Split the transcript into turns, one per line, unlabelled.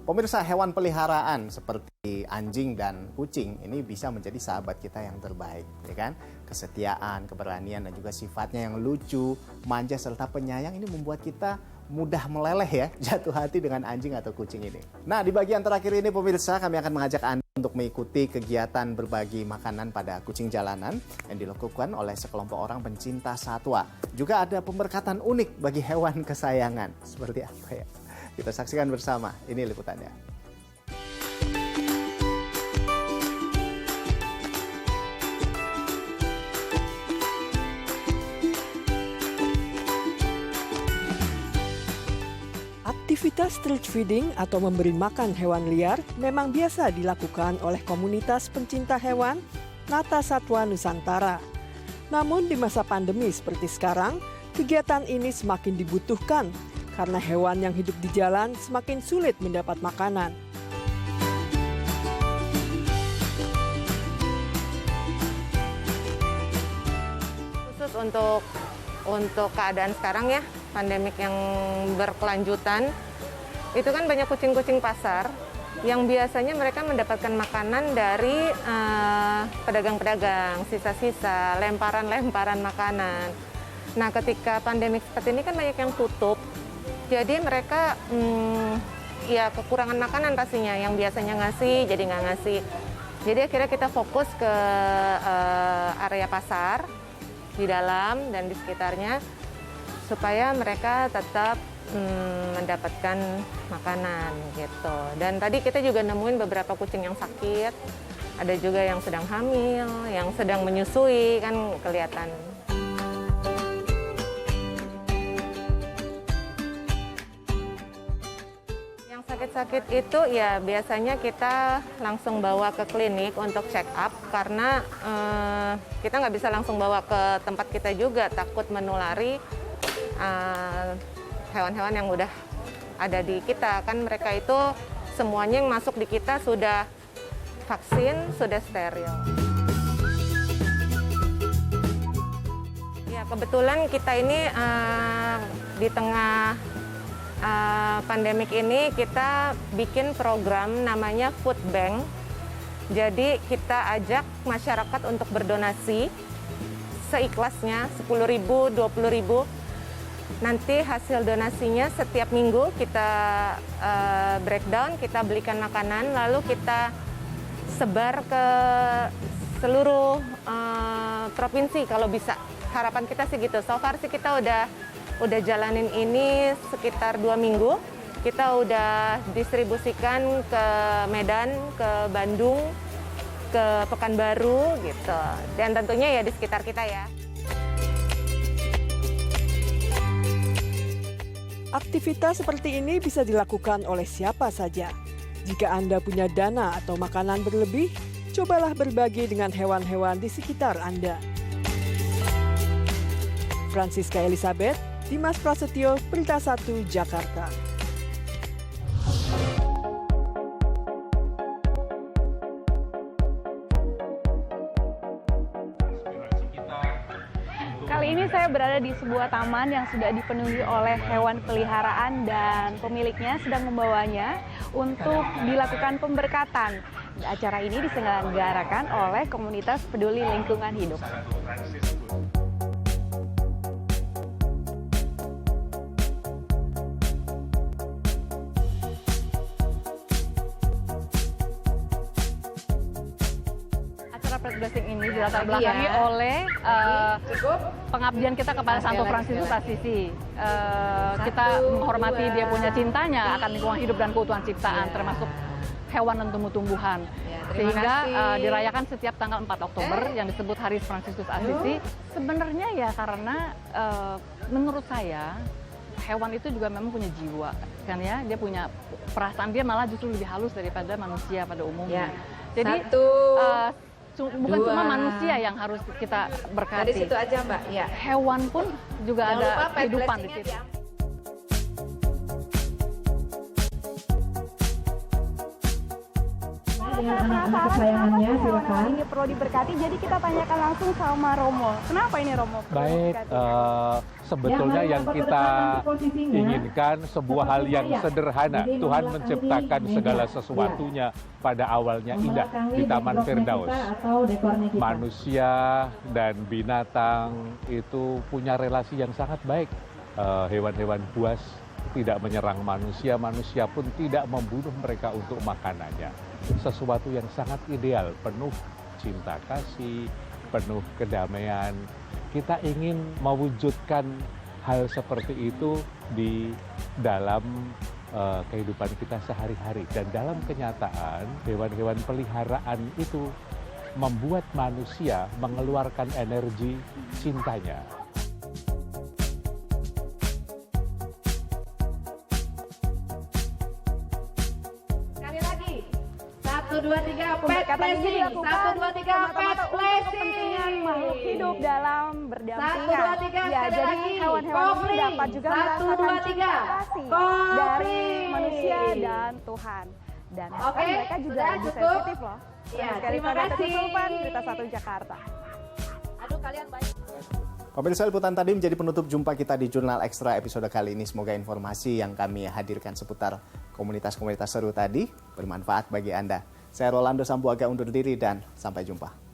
Pemirsa, hewan peliharaan seperti anjing dan kucing ini bisa menjadi sahabat kita yang terbaik, ya kan? Kesetiaan, keberanian, dan juga sifatnya yang lucu, manja, serta penyayang ini membuat kita mudah meleleh ya, jatuh hati dengan anjing atau kucing ini. Nah, di bagian terakhir ini pemirsa, kami akan mengajak Anda untuk mengikuti kegiatan berbagi makanan pada kucing jalanan yang dilakukan oleh sekelompok orang pencinta satwa. Juga ada pemberkatan unik bagi hewan kesayangan. Seperti apa ya? Kita saksikan bersama, ini liputannya.
Aktivitas street feeding atau memberi makan hewan liar memang biasa dilakukan oleh komunitas pencinta hewan Nata Satwa Nusantara. Namun di masa pandemi seperti sekarang, kegiatan ini semakin dibutuhkan karena hewan yang hidup di jalan semakin sulit mendapat makanan.
Khusus untuk keadaan sekarang ya, pandemik yang berkelanjutan, itu kan banyak kucing-kucing pasar yang biasanya mereka mendapatkan makanan dari pedagang-pedagang, sisa-sisa, lemparan-lemparan makanan. Nah, ketika pandemik seperti ini kan banyak yang tutup, jadi mereka ya kekurangan makanan pastinya, yang biasanya ngasih jadi nggak ngasih. Jadi akhirnya kita fokus ke area pasar di dalam dan di sekitarnya supaya mereka tetap mendapatkan makanan gitu. Dan tadi kita juga nemuin beberapa kucing yang sakit, ada juga yang sedang hamil, yang sedang menyusui, kan kelihatan. Yang sakit-sakit itu ya biasanya kita langsung bawa ke klinik untuk check up karena kita nggak bisa langsung bawa ke tempat kita juga, takut menulari hewan-hewan yang udah ada di kita. Kan mereka itu semuanya yang masuk di kita sudah vaksin, sudah steril. Ya, kebetulan kita ini di tengah pandemik ini kita bikin program namanya Food Bank. Jadi kita ajak masyarakat untuk berdonasi seikhlasnya 10.000, 20.000. Nanti hasil donasinya setiap minggu kita breakdown, kita belikan makanan, lalu kita sebar ke seluruh provinsi kalau bisa. Harapan kita sih gitu. So far sih kita udah jalanin ini sekitar 2 minggu. Kita udah distribusikan ke Medan, ke Bandung, ke Pekanbaru gitu. Dan tentunya ya di sekitar kita ya.
Aktivitas seperti ini bisa dilakukan oleh siapa saja. Jika Anda punya dana atau makanan berlebih, cobalah berbagi dengan hewan-hewan di sekitar Anda. Francisca Elizabeth, Dimas Prasetyo, Berita 1, Jakarta.
Kali ini saya berada di sebuah taman yang sudah dipenuhi oleh hewan peliharaan dan pemiliknya sedang membawanya untuk dilakukan pemberkatan. Acara ini diselenggarakan oleh komunitas peduli lingkungan hidup. Pet Blessing ini dilatar belakangi oleh pengabdian kita kepada Santo Fransiskus Assisi. Kita menghormati dia punya cintanya akan lingkungan hidup dan keutuhan ciptaan, termasuk hewan dan tumbuh-tumbuhan. Sehingga dirayakan setiap tanggal 4 Oktober yang disebut Hari Fransiskus Assisi. Sebenarnya ya karena menurut saya hewan itu juga memang punya jiwa, kan ya. Dia punya perasaan, dia malah justru lebih halus daripada manusia pada umumnya. Jadi bukan cuma manusia yang harus kita berkati.
Dari situ aja Mbak. Ya.
Hewan pun juga ada kehidupan di situ.
dengan anak-anak kesayangannya, silakan.
Ini perlu diberkati, jadi kita tanyakan langsung sama Romo. Kenapa ini Romo?
Baik, sebetulnya yang kita inginkan sebuah hal yang sederhana. Tuhan menciptakan segala sesuatunya pada awalnya indah di Taman Firdaus. Manusia dan binatang itu punya relasi yang sangat baik. Hewan-hewan buas tidak menyerang manusia, manusia pun tidak membunuh mereka untuk makanannya. Sesuatu yang sangat ideal, penuh cinta kasih, penuh kedamaian. Kita ingin mewujudkan hal seperti itu di dalam kehidupan kita sehari-hari. Dan dalam kenyataan, hewan-hewan peliharaan itu membuat manusia mengeluarkan energi cintanya.
Sekali lagi. 1, 2, 3, pet placing. 1, 2, 3, pet placing.
Kepentingan makhluk hidup dalam berdampingan.
1, 2, 3,
ya,
sekali
jadi
lagi.
hewan-hewan ini dapat juga
1, 2,
merasakan
3.
cinta kasih dari manusia dan Tuhan. Dan
Oke,
mereka juga
sudah
lebih
cukup?
sensitif loh.
Ya,
Sekali
terima
pada
kasih.
Sulpan, Berita 1 Jakarta.
Aduh, kalian baik.
Pemirsa, liputan tadi menjadi penutup jumpa kita di Jurnal Ekstra episode kali ini. Semoga informasi yang kami hadirkan seputar komunitas-komunitas seru tadi bermanfaat bagi Anda. Saya Rolando Sambuaga undur diri dan sampai jumpa.